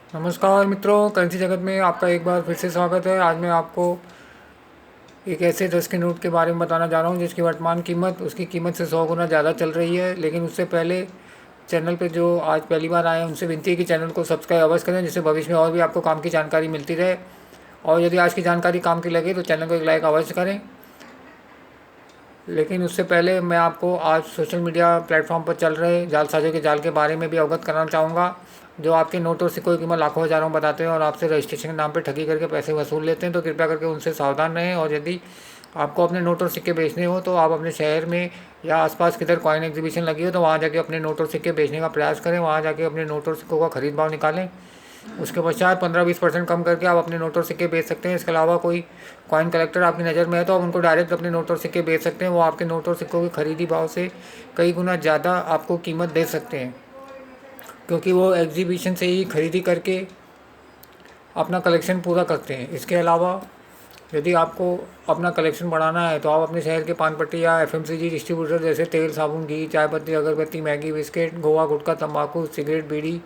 नमस्कार मित्रों, करेंसी जगत में आपका एक बार फिर से स्वागत है। आज मैं आपको एक ऐसे 10 के नोट के बारे में बताना जा रहा हूँ जिसकी वर्तमान कीमत उसकी कीमत से 100 गुना ज़्यादा चल रही है। लेकिन उससे पहले चैनल पे जो आज पहली बार आए हैं उनसे विनती है कि चैनल को सब्सक्राइब अवश्य करें, जिससे भविष्य में और भी आपको काम की जानकारी मिलती रहे। और यदि आज की जानकारी काम की लगे तो चैनल को एक लाइक अवश्य करें। लेकिन उससे पहले मैं आपको आज सोशल मीडिया प्लेटफॉर्म पर चल रहे जालसाजों के जाल के बारे में भी अवगत कराना चाहूँगा, जो आपके नोट और सिक्कों की कीमत लाखों हज़ारों बताते हैं और आपसे रजिस्ट्रेशन के नाम पर ठगी करके पैसे वसूल लेते हैं। तो कृपया करके उनसे सावधान रहें। और यदि आपको अपने नोट और सिक्के बेचने हो तो आप अपने शहर में या आसपास किधर कॉइन एग्जीबिशन लगी हो तो वहाँ जाके अपने नोट और सिक्के बेचने का प्रयास करें। वहाँ जाके अपने नोट और सिक्कों का खरीद भाव निकालें। उसके पश्चात 15-20% कम करके आप अपने नोट और सिक्के बेच सकते हैं। इसके अलावा कोई कॉइन कलेक्टर आपकी नज़र में है तो आप उनको डायरेक्ट अपने नोट और सिक्के बेच सकते हैं। वो आपके नोट और सिक्कों की खरीदी भाव से कई गुना ज़्यादा आपको कीमत दे सकते हैं, क्योंकि वो एग्जीबिशन से ही खरीदी करके अपना कलेक्शन पूरा करते हैं। इसके अलावा यदि आपको अपना कलेक्शन बढ़ाना है तो आप अपने शहर के पान पट्टी या एफएमसीजी डिस्ट्रीब्यूटर जैसे तेल, साबुन, घी, चाय पत्ती, अगरबत्ती, मैगी, बिस्किट, गोवा, गुटखा, तंबाकू, सिगरेट, बीड़ी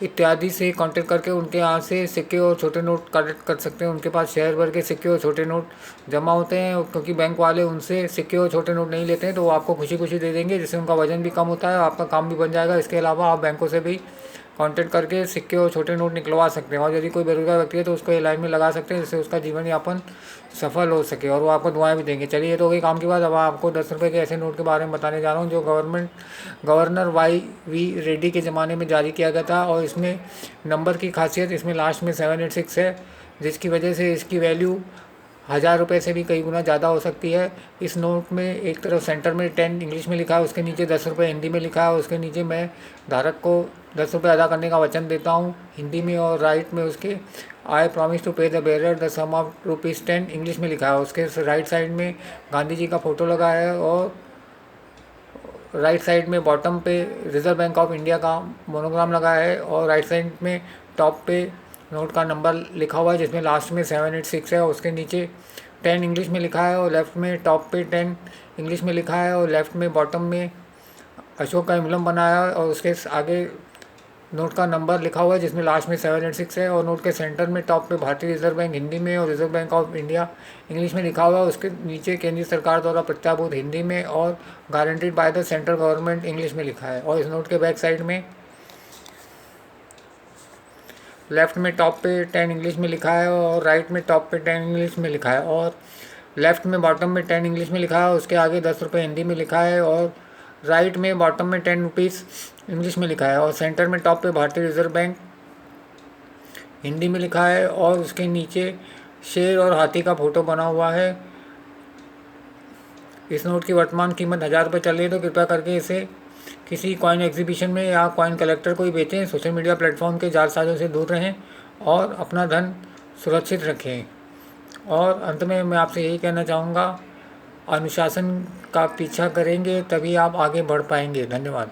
इत्यादि से कांटेक्ट करके उनके यहाँ से सिक्के और छोटे नोट कलेक्ट कर सकते हैं। उनके पास शहर भर के सिक्के और छोटे नोट जमा होते हैं, क्योंकि बैंक वाले उनसे सिक्के और छोटे नोट नहीं लेते हैं, तो वो आपको खुशी खुशी दे देंगे, जिससे उनका वजन भी कम होता है और आपका काम भी बन जाएगा। इसके अलावा आप बैंकों से भी कांटेक्ट करके सिक्के और छोटे नोट निकलवा सकते हैं। और यदि कोई बेरोजगार व्यक्ति है तो उसको ये लाइन में लगा सकते हैं, जिससे उसका जीवन यापन सफल हो सके और वो आपको दुआएं भी देंगे। चलिए, ये तो हो गई काम की बात। अब आपको 10 रुपये के ऐसे नोट के बारे में बताने जा रहा हूँ जो गवर्नर वाई रेड्डी के ज़माने में जारी किया गया था। और इसमें नंबर की खासियत, इसमें लास्ट में 786 है, जिसकी वजह से इसकी वैल्यू 1000 रुपये से भी कई गुना ज़्यादा हो सकती है। इस नोट में एक तरफ सेंटर में 10 इंग्लिश में लिखा है, उसके नीचे 10 रुपये हिंदी में लिखा है, उसके नीचे मैं धारक को 10 रुपये अदा करने का वचन देता हूँ हिंदी में, और राइट में उसके I promise to pay the bearer the sum of ₹10 English में लिखा है। उसके राइट साइड में गांधी जी का फ़ोटो लगा है और राइट साइड में बॉटम पे रिज़र्व बैंक ऑफ इंडिया का मोनोग्राम लगा है, और राइट साइड में टॉप पे नोट का नंबर लिखा हुआ है जिसमें लास्ट में 786 है। उसके नीचे 10 इंग्लिश में लिखा है और लेफ़्ट में टॉप पे 10 इंग्लिश में लिखा है, और लेफ़्ट में बॉटम में अशोक का एम्बलम बनाया है, और उसके आगे नोट का नंबर लिखा हुआ है जिसमें लास्ट में 786 है। और नोट के सेंटर में टॉप पे भारतीय रिजर्व बैंक हिंदी में और reserve bank of India English में लिखा हुआ है। उसके नीचे केंद्रीय सरकार द्वारा प्रत्याभूत हिंदी में और guaranteed by the central government English में लिखा है। और इस नोट के बैक साइड में लेफ़्ट में टॉप पे 10 इंग्लिश में लिखा है और राइट में टॉप पे 10 इंग्लिश में लिखा है, और लेफ़्ट में बॉटम में 10 इंग्लिश में लिखा है, उसके आगे 10 रुपये हिंदी में लिखा है, और राइट में बॉटम में 10 रुपीज़ इंग्लिश में लिखा है, और सेंटर में टॉप पे भारतीय रिजर्व बैंक हिंदी में लिखा है, और उसके नीचे शेर और हाथी का फोटो बना हुआ है। इस नोट की वर्तमान कीमत 1000 रुपये चल रही है, तो कृपया करके इसे किसी कॉइन एग्जीबिशन में या कॉइन कलेक्टर को ही बेचें। सोशल मीडिया प्लेटफॉर्म के जालसाजों से दूर रहें और अपना धन सुरक्षित रखें। और अंत में मैं आपसे यही कहना चाहूँगा, अनुशासन का पीछा करेंगे तभी आप आगे बढ़ पाएंगे। धन्यवाद।